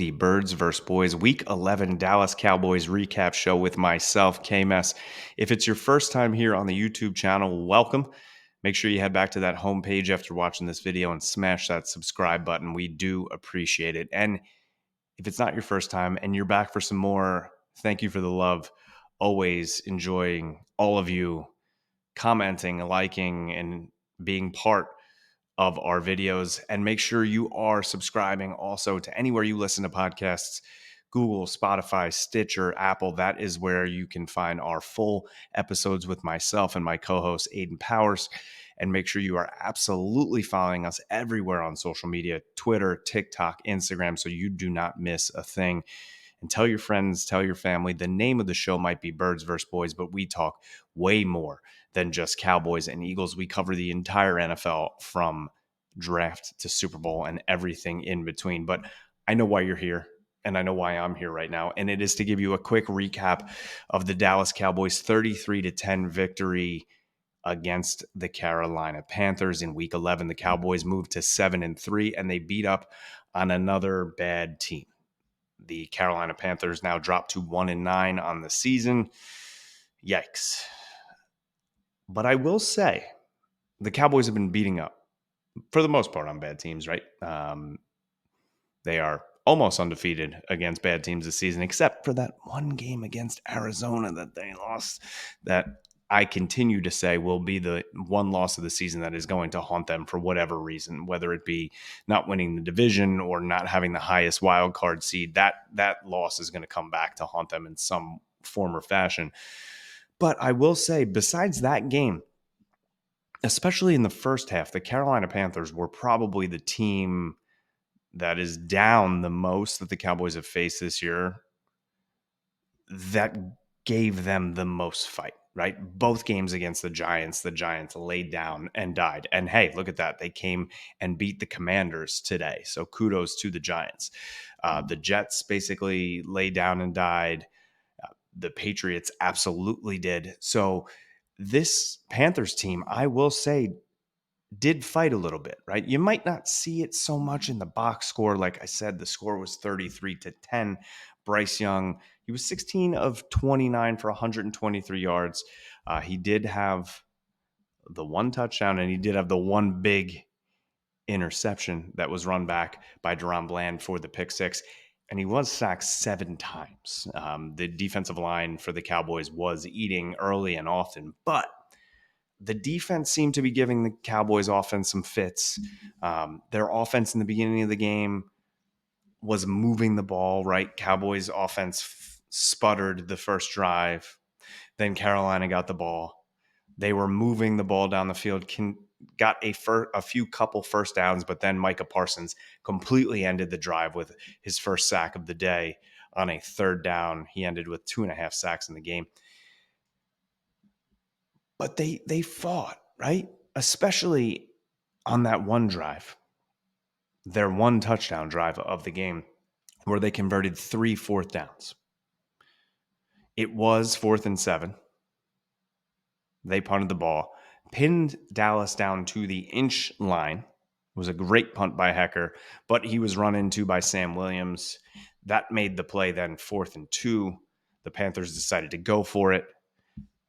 The Birds vs. Boys Week 11 Dallas Cowboys recap show with myself, Kmess. If it's your first time here on the YouTube channel, welcome. Make sure you head back to that homepage after watching this video and smash that subscribe button. We do appreciate it. And if it's not your first time and you're back for some more, thank you for the love. Always enjoying all of you commenting, liking, and being part of our videos. And make sure you are subscribing also to anywhere you listen to podcasts: Google, Spotify, Stitcher, Apple. That is where you can find our full episodes with myself and my co-host Aiden Powers. And make sure you are absolutely following us everywhere on social media: Twitter, TikTok, Instagram, so you do not miss a thing. And tell your friends, tell your family. The name of the show might be Birds vs. Boys, but we talk way more than just Cowboys and Eagles. We cover the entire NFL from draft to Super Bowl and everything in between. But I know why you're here, and I know why I'm here right now. And it is to give you a quick recap of the Dallas Cowboys 33-10 victory against the Carolina Panthers in Week 11. The Cowboys moved to 7-3, and they beat up on another bad team. The Carolina Panthers now dropped to 1-9 on the season. Yikes. But I will say the Cowboys have been beating up, for the most part, on bad teams, right? They are almost undefeated against bad teams this season, except for that one game against Arizona that they lost, that I continue to say will be the one loss of the season that is going to haunt them for whatever reason, whether it be not winning the division or not having the highest wild card seed. That loss is going to come back to haunt them in some form or fashion. But I will say, besides that game, especially in the first half, the Carolina Panthers were probably the team that is down the most that the Cowboys have faced this year, that gave them the most fight, right? Both games against the Giants laid down and died. And hey, look at that. They came and beat the Commanders today. So kudos to the Giants. The Jets basically laid down and died. The Patriots absolutely did. So this Panthers team, I will say, did fight a little bit, right? You might not see it so much in the box score. Like I said, the score was 33-10. Bryce Young, he was 16 of 29 for 123 yards. He did have the one touchdown, and he did have the one big interception that was run back by Deron Bland for the pick six. And he was sacked 7 times. The defensive line for the Cowboys was eating early and often, but the defense seemed to be giving the Cowboys offense some fits. Their offense in the beginning of the game was moving the ball, right? Cowboys offense sputtered the first drive. Then Carolina got the ball. They were moving the ball down the field, got a few couple first downs, but then Micah Parsons completely ended the drive with his first sack of the day on a third down. He ended with 2.5 sacks in the game. But they fought, right? Especially on that one drive, their one touchdown drive of the game, where they converted 3 fourth downs. It was 4th and 7. They punted the ball, pinned Dallas down to the inch line. It was a great punt by Hecker, but he was run into by Sam Williams. That made the play then 4th and 2. The Panthers decided to go for it.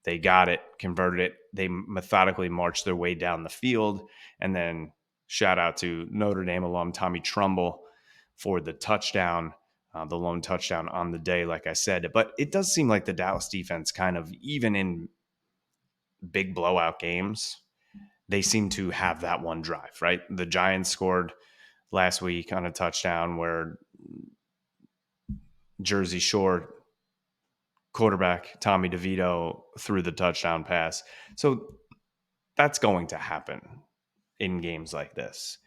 They got it, converted it. They methodically marched their way down the field. And then shout out to Notre Dame alum Tommy Trumbull for the touchdown, the lone touchdown on the day, like I said. But it does seem like the Dallas defense kind of, even in big blowout games, they seem to have that one drive, right? The Giants scored last week on a touchdown where Jersey Shore quarterback Tommy DeVito threw the touchdown pass. So that's going to happen in games like this.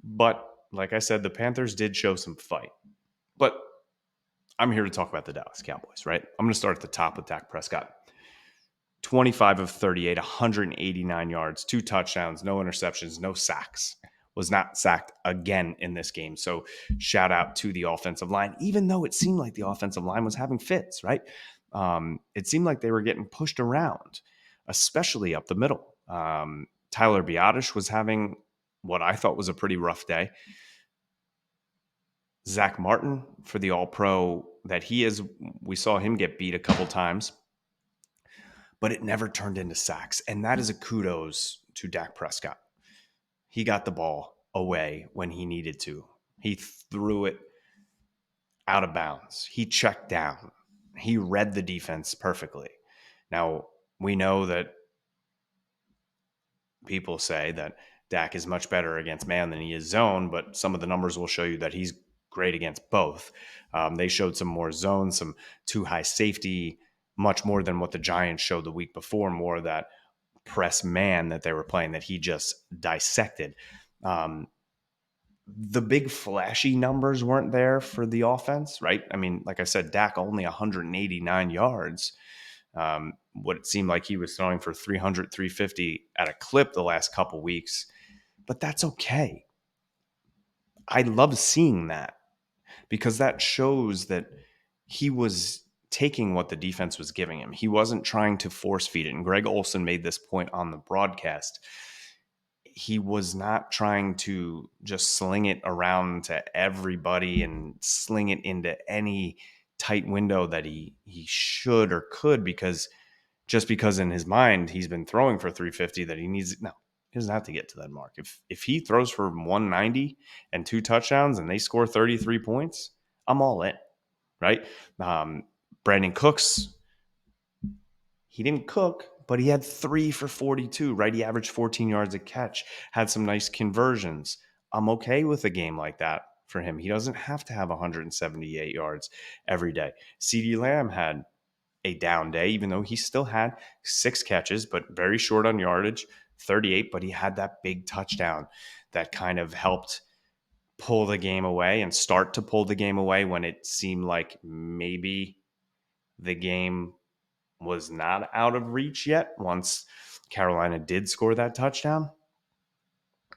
But like I said, the Panthers did show some fight. But I'm here to talk about the Dallas Cowboys, right? I'm going to start at the top with Dak Prescott. 25 of 38, 189 yards, 2 touchdowns, no interceptions, no sacks. Was not sacked again in this game. So shout out to the offensive line, even though it seemed like the offensive line was having fits, right? It seemed like they were getting pushed around, especially up the middle. Tyler Biotish was having what I thought was a pretty rough day. Zach Martin for the All-Pro that he is. We saw him get beat a couple times, but it never turned into sacks. And that is a kudos to Dak Prescott. He got the ball away when he needed to. He threw it out of bounds. He checked down. He read the defense perfectly. Now, we know that people say that Dak is much better against man than he is zone, but some of the numbers will show you that he's great against both. They showed some more zone, some too high safety, much more than what the Giants showed the week before, more of that press man that they were playing that he just dissected. The big flashy numbers weren't there for the offense, right? I mean, like I said, Dak only 189 yards. What it seemed like he was throwing for 300, 350 at a clip the last couple weeks, but that's okay. I love seeing that because that shows that he was taking what the defense was giving him. He wasn't trying to force feed it. And Greg Olsen made this point on the broadcast. He was not trying to just sling it around to everybody and sling it into any tight window that he should or could, because just because in his mind he's been throwing for 350 that he needs. No, he doesn't have to get to that mark. If he throws for 190 and 2 touchdowns and they score 33 points, I'm all in, right? Brandon Cooks, he didn't cook, but he had 3 for 42, right? He averaged 14 yards a catch, had some nice conversions. I'm okay with a game like that for him. He doesn't have to have 178 yards every day. CeeDee Lamb had a down day, even though he still had 6 catches, but very short on yardage, 38, but he had that big touchdown that kind of helped pull the game away and start to pull the game away when it seemed like maybe the game was not out of reach yet once Carolina did score that touchdown.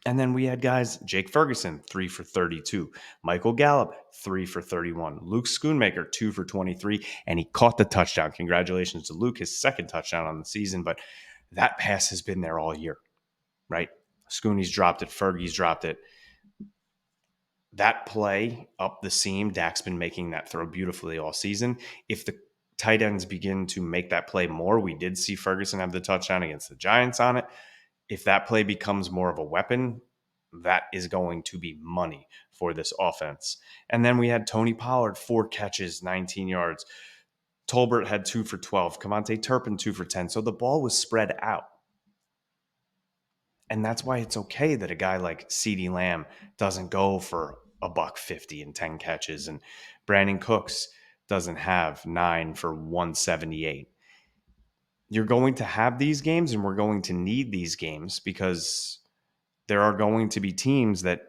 And then we had guys, Jake Ferguson, 3 for 32. Michael Gallup, 3 for 31. Luke Schoonmaker, 2 for 23. And he caught the touchdown. Congratulations to Luke, his second touchdown on the season. But that pass has been there all year, right? Schooney's dropped it. Fergie's dropped it. That play up the seam, Dak's been making that throw beautifully all season. If the tight ends begin to make that play more, we did see Ferguson have the touchdown against the Giants on it. If that play becomes more of a weapon, that is going to be money for this offense. And then we had Tony Pollard, 4 catches, 19 yards. Tolbert had 2 for 12. Kmess Turpin, 2 for 10. So the ball was spread out. And that's why it's okay that a guy like CeeDee Lamb doesn't go for a $150 and 10 catches, and Brandon Cooks doesn't have 9 for 178. You're going to have these games, and we're going to need these games because there are going to be teams that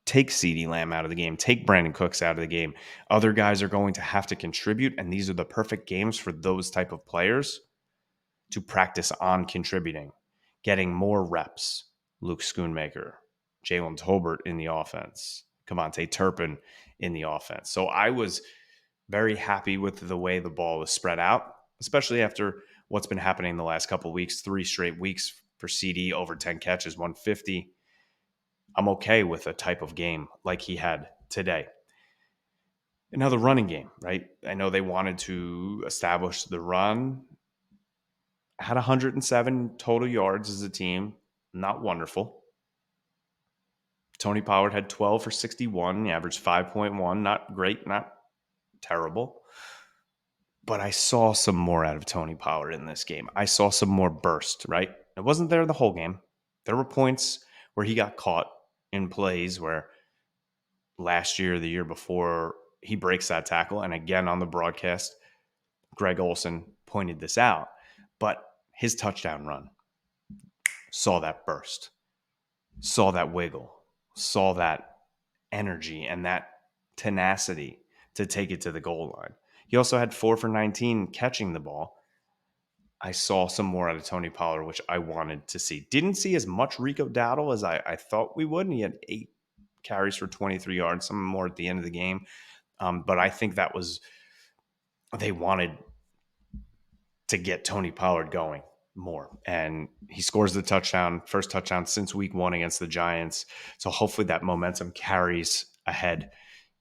take CeeDee Lamb out of the game, take Brandon Cooks out of the game. Other guys are going to have to contribute, and these are the perfect games for those type of players to practice on contributing, getting more reps. Luke Schoonmaker, Jalen Tolbert in the offense, Kmess Turpin in the offense. So I was very happy with the way the ball was spread out, especially after what's been happening the last couple of weeks, 3 straight weeks for CD, over 10 catches, 150. I'm okay with a type of game like he had today. And now the running game, right? I know they wanted to establish the run. Had 107 total yards as a team. Not wonderful. Tony Pollard had 12 for 61. He averaged 5.1. Not great, not terrible. But I saw some more out of Tony Pollard in this game. I saw some more burst, right? It wasn't there the whole game. There were points where he got caught in plays where last year, the year before, he breaks that tackle. And again, on the broadcast, Greg Olsen pointed this out. But his touchdown run, saw that burst, saw that wiggle, saw that energy and that tenacity to take it to the goal line. He also had 4 for 19 catching the ball. I saw some more out of Tony Pollard, which I wanted to see. Didn't see as much Rico Dowdle as I thought we would. And he had 8 carries for 23 yards, some more at the end of the game. But I think that was, they wanted to get Tony Pollard going more. And he scores the touchdown, first touchdown since week 1 against the Giants. So hopefully that momentum carries ahead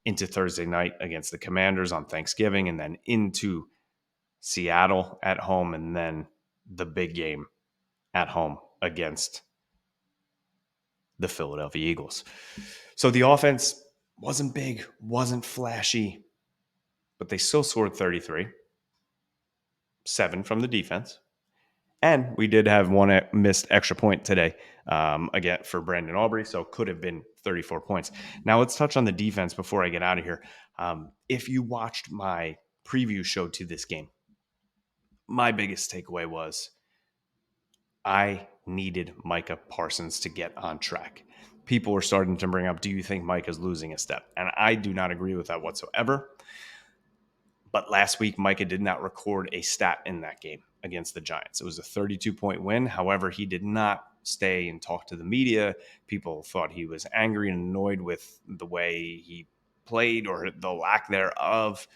into Thursday night against the Commanders on Thanksgiving, and then into Seattle at home, and then the big game at home against the Philadelphia Eagles. So the offense wasn't big, wasn't flashy, but they still scored 33, 7 from the defense. And we did have one missed extra point today, again for Brandon Aubrey, so could have been 34 points. Now let's touch on the defense before I get out of here. If you watched my preview show to this game, my biggest takeaway was I needed Micah Parsons to get on track. People were starting to bring up, do you think Micah's losing a step? And I do not agree with that whatsoever. But last week, Micah did not record a stat in that game against the Giants. It was a 32-point win. However, he did not stay and talk to the media. People thought he was angry and annoyed with the way he played or the lack thereof.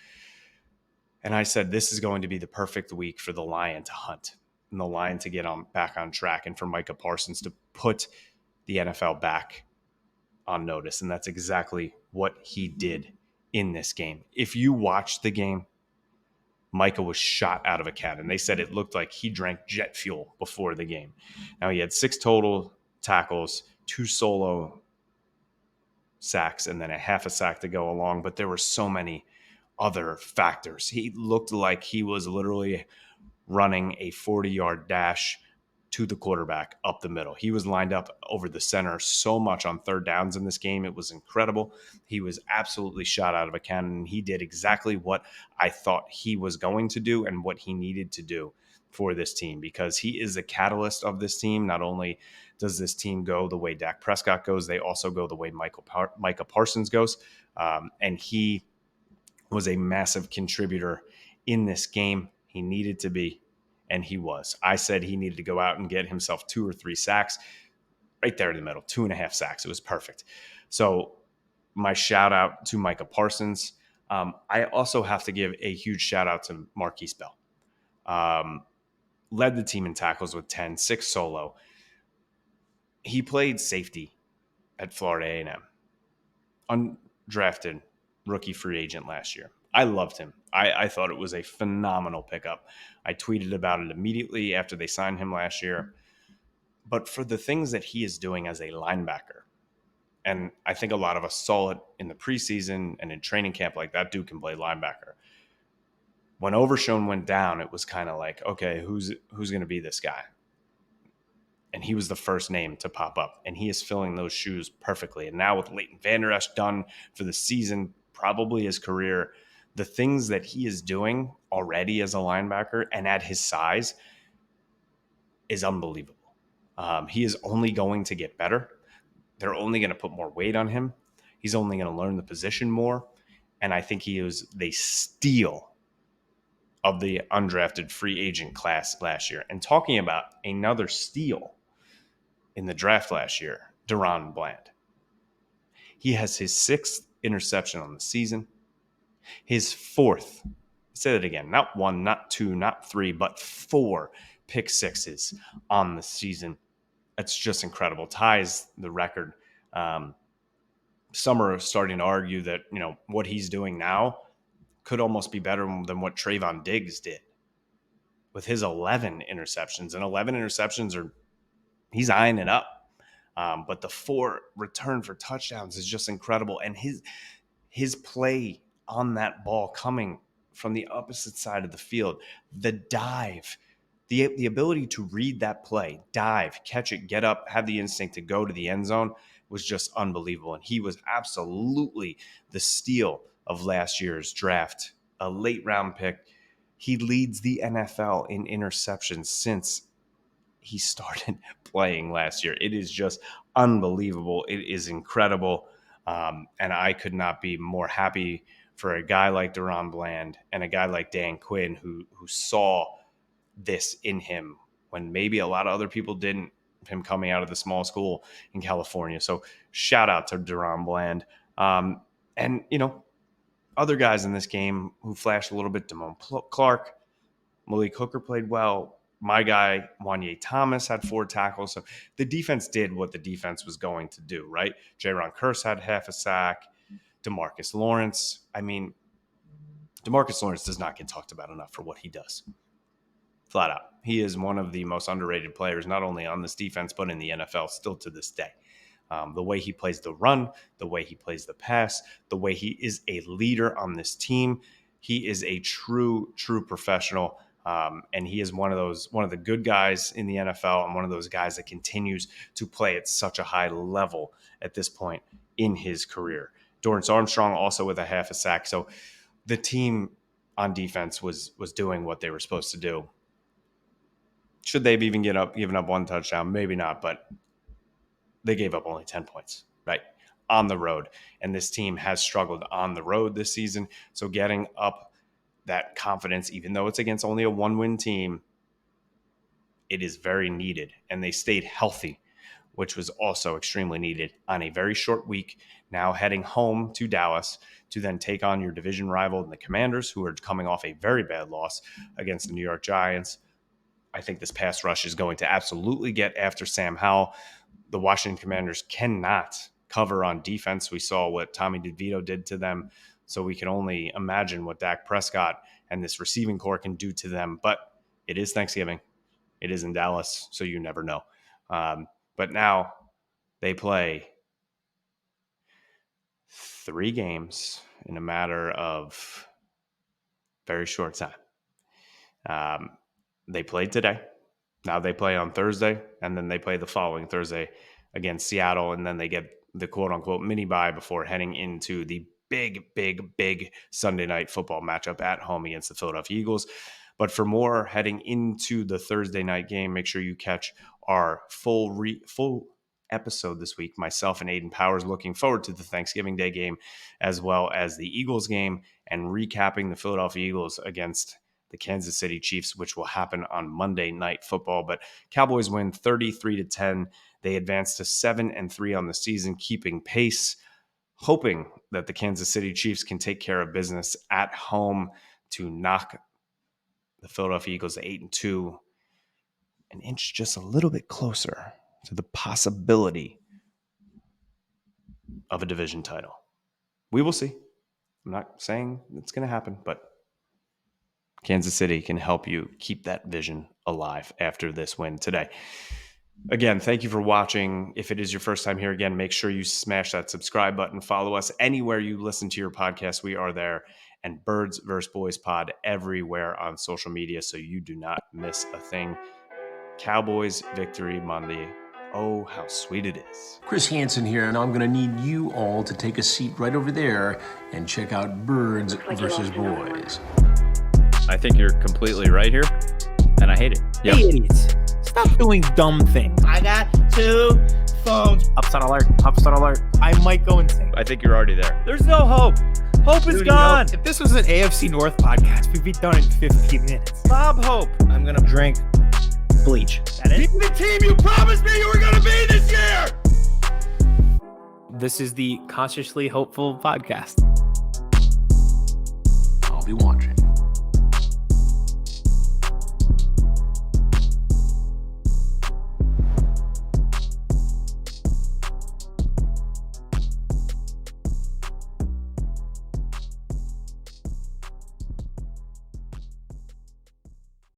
And I said, this is going to be the perfect week for the Lion to hunt and the Lion to get back on track and for Micah Parsons to put the NFL back on notice. And that's exactly what he did in this game. If you watch the game, Micah was shot out of a cannon. They said it looked like he drank jet fuel before the game. Now, he had 6 total tackles, 2 solo sacks, and then a half a sack to go along. But there were so many other factors. He looked like he was literally running a 40-yard dash to the quarterback up the middle. He was lined up over the center so much on third downs in this game. It was incredible. He was absolutely shot out of a cannon. He did exactly what I thought he was going to do and what he needed to do for this team, because he is the catalyst of this team. Not only does this team go the way Dak Prescott goes, they also go the way Micah Parsons goes. And he was a massive contributor in this game. He needed to be, and he was. I said he needed to go out and get himself 2 or 3 sacks right there in the middle, 2.5 sacks. It was perfect. So my shout out to Micah Parsons. I also have to give a huge shout out to Marquise Bell. Led the team in tackles with 10, 6 solo. He played safety at Florida A&M. Undrafted rookie free agent last year. I loved him. I thought it was a phenomenal pickup. I tweeted about it immediately after they signed him last year. But for the things that he is doing as a linebacker, and I think a lot of us saw it in the preseason and in training camp, like that dude can play linebacker. When Overshown went down, it was kind of like, okay, who's going to be this guy? And he was the first name to pop up, and he is filling those shoes perfectly. And now with Leighton Vander Esch done for the season, probably his career, the things that he is doing already as a linebacker and at his size is unbelievable. He is only going to get better. They're only going to put more weight on him. He's only going to learn the position more. And I think he is the steal of the undrafted free agent class last year. And talking about another steal in the draft last year, DaRon Bland. He has his 6th interception on the season, his 4th, say that again, not 1, not 2, not 3, but 4 pick sixes on the season. That's just incredible. Ties the record. Some are starting to argue that, what he's doing now could almost be better than what Trayvon Diggs did with his 11 interceptions. And 11 interceptions he's eyeing it up. But the 4 return for touchdowns is just incredible. And his play on that ball coming from the opposite side of the field, the dive, the ability to read that play, dive, catch it, get up, have the instinct to go to the end zone was just unbelievable. And he was absolutely the steal of last year's draft, a late round pick. He leads the NFL in interceptions since he started playing last year. It is just unbelievable. It is incredible. And I could not be more happy for a guy like DaRon Bland and a guy like Dan Quinn who saw this in him when maybe a lot of other people didn't, him coming out of the small school in California. So shout out to DaRon Bland. And, other guys in this game who flashed a little bit, Damone Clark, Malik Hooker played well. My guy, Wanye Thomas, had 4 tackles. So the defense did what the defense was going to do, right? Jaron Kearse had half a sack. DeMarcus Lawrence. I mean, DeMarcus Lawrence does not get talked about enough for what he does. Flat out. He is one of the most underrated players, not only on this defense, but in the NFL still to this day. The way he plays the run, the way he plays the pass, the way he is a leader on this team. He is a true professional. And he is one of the good guys in the NFL and one of those guys that continues to play at such a high level at this point in his career. Dorrance Armstrong also with a half a sack. So the team on defense was doing what they were supposed to do. Should they have even given up one touchdown? Maybe not, but they gave up only 10 points, right? On the road. And this team has struggled on the road this season. So getting up that confidence, even though it's against only a one-win team, it is very needed. And they stayed healthy, which was also extremely needed on a very short week. Now heading home to Dallas to then take on your division rival, the Commanders, who are coming off a very bad loss against the New York Giants. I think this pass rush is going to absolutely get after Sam Howell. The Washington Commanders cannot cover on defense. We saw what Tommy DeVito did to them, so we can only imagine what Dak Prescott and this receiving corps can do to them. But it is Thanksgiving. It is in Dallas, so you never know. But now they play 3 games in a matter of very short time. They played today. Now they play on Thursday, and then they play the following Thursday against Seattle, and then they get the quote-unquote mini-bye before heading into the big Sunday night football matchup at home against the Philadelphia Eagles. But for more heading into the Thursday night game, make sure you catch our full episode this week. Myself and Aiden Powers looking forward to the Thanksgiving Day game as well as the Eagles game and recapping the Philadelphia Eagles against the Kansas City Chiefs, which will happen on Monday Night Football. But Cowboys win 33-10. They advance to 7-3 on the season, keeping pace, hoping that the Kansas City Chiefs can take care of business at home to knock the Philadelphia Eagles 8-2, an inch just a little bit closer to the possibility of a division title. We will see. I'm not saying it's going to happen, but Kansas City can help you keep that vision alive after this win today. Again, thank you for watching. If it is your first time here, again, make sure you smash that subscribe button. Follow us anywhere you listen to your podcast. We are there. And Birds vs. Boys Pod everywhere on social media, so you do not miss a thing. Cowboys victory Monday. Oh, how sweet it is. Chris Hansen here, and I'm going to need you all to take a seat right over there and check out Birds vs. Boys. I think you're completely right here, and I hate it. Yep. Hey, idiots. Stop doing dumb things. I got 2 phones. Upset alert. I might go insane. I think you're already there. There's no hope. Hope is gone. Hope. If this was an AFC North podcast, we'd be done in 15 minutes. Bob Hope. I'm going to drink bleach. That is? Be the team you promised me you were going to be this year. This is the Consciously Hopeful podcast. I'll be watching.